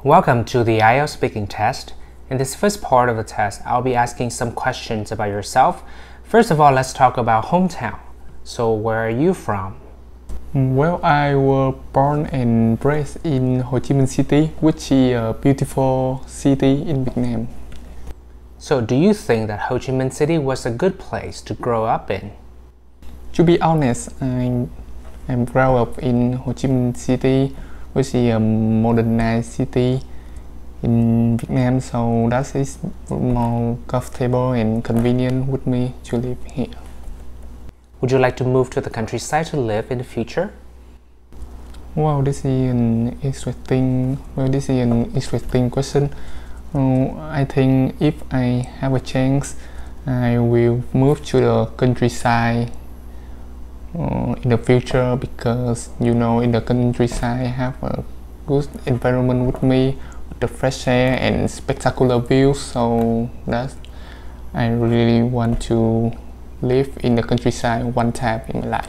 Welcome to the IELTS speaking test. In this first part of the test, I'll be asking some questions about yourself. First of all, let's talk about hometown. So where are you from? Well, I was born and raised in Ho Chi Minh City, which is a beautiful city in Vietnam. So do you think that Ho Chi Minh City was a good place to grow up in? To be honest, I'm grown up in Ho Chi Minh City, which is a modernized city in Vietnam, so that is more comfortable and convenient with me to live here. Would you like to move to the countryside to live in the future? Wow, this is an interesting question. I think if I have a chance, I will move to the countryside in the future, because in the countryside I have a good environment with me, with the fresh air and spectacular views, so that I really want to live in the countryside one time in my life.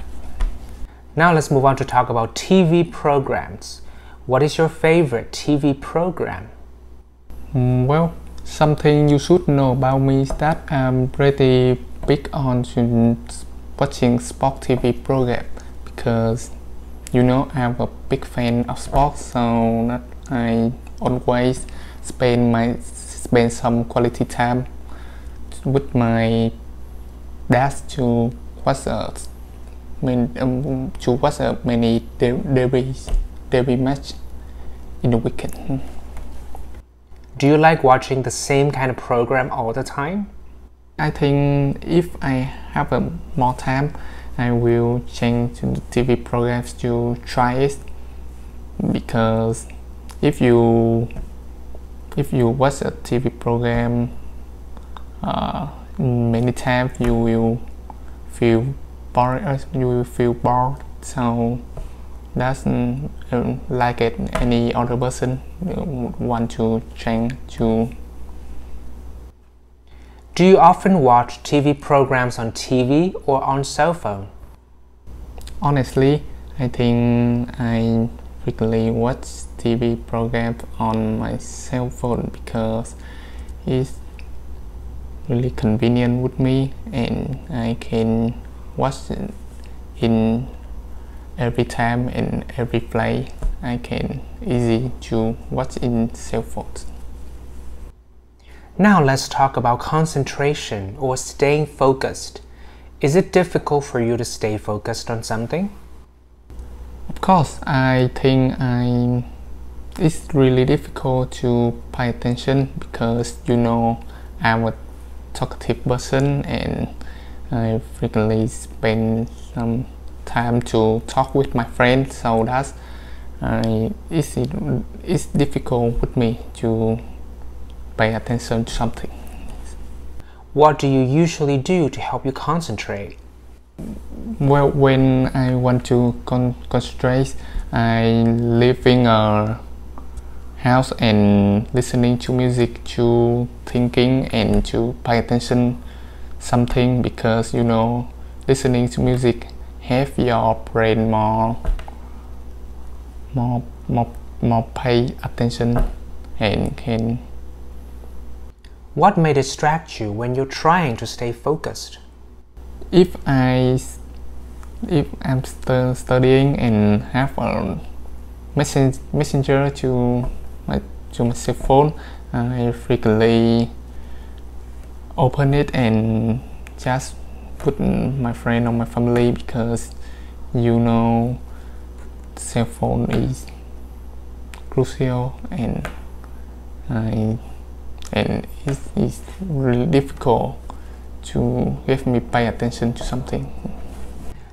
Now let's move on to talk about TV programs. What is your favorite TV program? Well, something you should know about me is that I'm pretty big on watching sport TV program, because I'm a big fan of sports, so that I always spend some quality time with my dad to watch many derby match in the weekend. Do you like watching the same kind of program all the time? I think if I have more time, I will change to the TV programs to try it, because if you watch a TV program many times, you will feel bored. So that's like it. Any other person want to change to. Do you often watch TV programs on TV or on cell phone? Honestly, I think I frequently watch TV programs on my cell phone, because it's really convenient with me and I can watch it in every time and every play. I can easy to watch in cell phones. Now let's talk about concentration or staying focused. Is it difficult for you to stay focused on something? Of course, I think it's really difficult to pay attention, because I'm a talkative person and I frequently spend some time to talk with my friends, so that's it's difficult with me to pay attention to something. What do you usually do to help you concentrate? Well, when I want to concentrate, I live in a house and listening to music, to thinking and to pay attention something, because listening to music have your brain more pay attention and can. What may distract you when you're trying to stay focused? If I'm studying and have a messenger to my cell phone, I frequently open it and just put my friend or my family, because cell phone is crucial and it's really difficult to give me pay attention to something.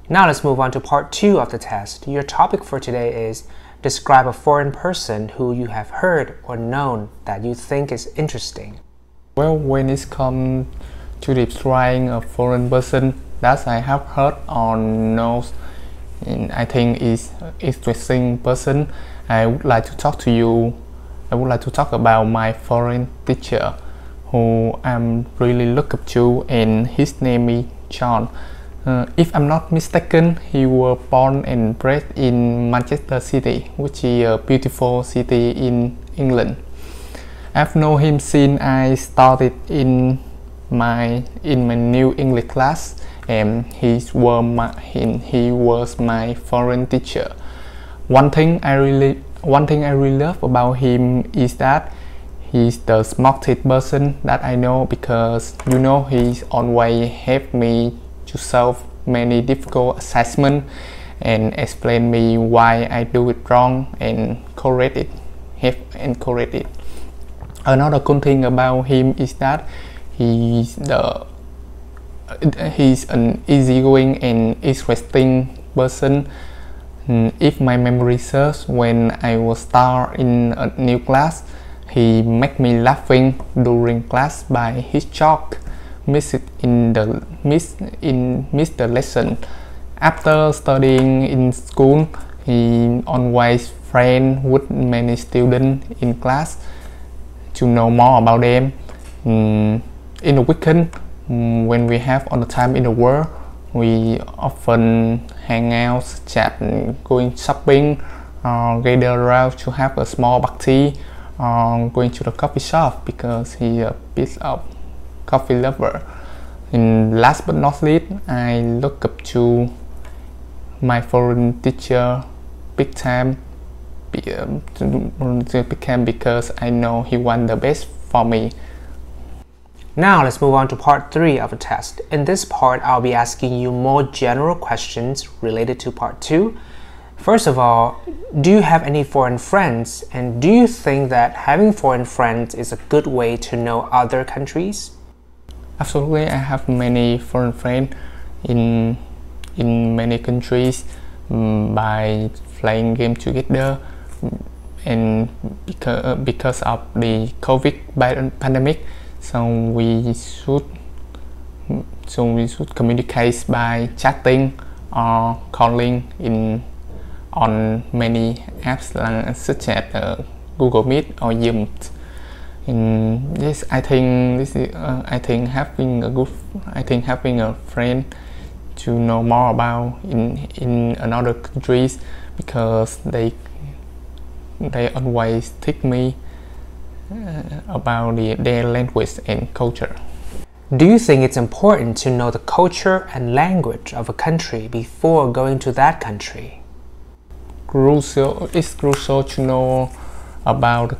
Now let's move on to part 2 of the test. Your topic for today is describe a foreign person who you have heard or known that you think is interesting. Well, when it comes to describing a foreign person that I have heard or know, and I think is an interesting person, I would like to talk about my foreign teacher, who I'm really look up to, and his name is John. If I'm not mistaken, he was born and bred in Manchester City, which is a beautiful city in England. I've known him since I started in my new English class, and he was my foreign teacher. One thing I really love about him is that he's the smartest person that I know, because he's always helped me to solve many difficult assessments and explain me why I do it wrong and correct it. Another cool thing about him is that he's an easygoing and interesting person. If my memory serves, when I was start in a new class, he make me laughing during class by his joke, miss the lesson. After studying in school, he always friend with many students in class to know more about them. In the weekend, when we have all the time in the world, we often hang out, chat, going shopping, or gather around to have a small party, or going to the coffee shop, because he's a bit of coffee lover. And last but not least, I look up to my foreign teacher big time, because I know he wants the best for me. Now let's move on to part 3 of the test. In this part, I'll be asking you more general questions related to part 2. First of all, do you have any foreign friends, and do you think that having foreign friends is a good way to know other countries? Absolutely, I have many foreign friends in many countries by playing game together, and because of the COVID pandemic, so we should communicate by chatting or calling on many apps such as Google Meet or Zoom. And yes, I think having a friend to know more about in another countries, because they always teach me about their language and culture. Do you think it's important to know the culture and language of a country before going to that country? It's crucial to know about the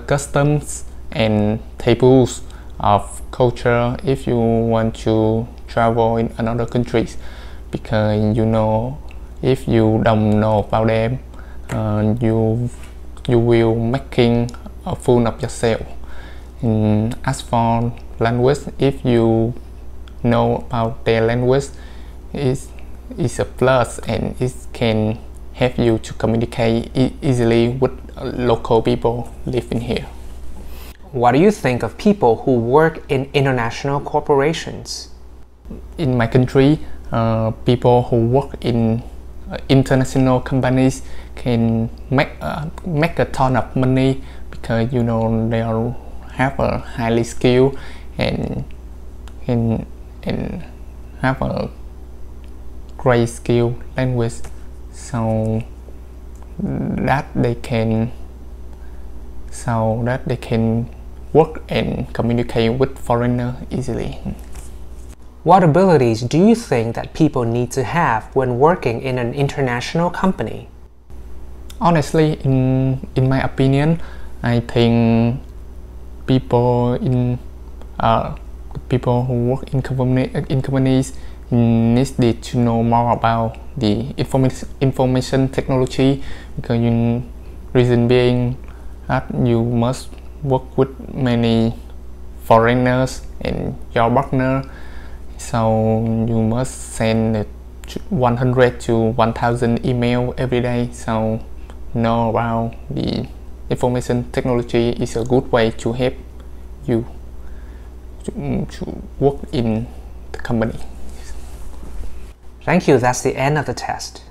customs and taboos of culture if you want to travel in another countries, because if you don't know about them, you will making a fool of yourself. And as for language, if you know about their language, it's a plus, and it can help you to communicate easily with local people living here. What do you think of people who work in international corporations? In my country, people who work in international companies can make a ton of money, because they have a highly skilled and have a great skill language, so that they can work and communicate with foreigners easily. What abilities do you think that people need to have when working in an international company? Honestly, in my opinion, I think people who work in companies need to know more about the information technology, because reason being that you must work with many foreigners and your partner, so you must send 100 to 1000 email every day. So know about the information technology is a good way to help you to work in the company. Thank you. That's the end of the test.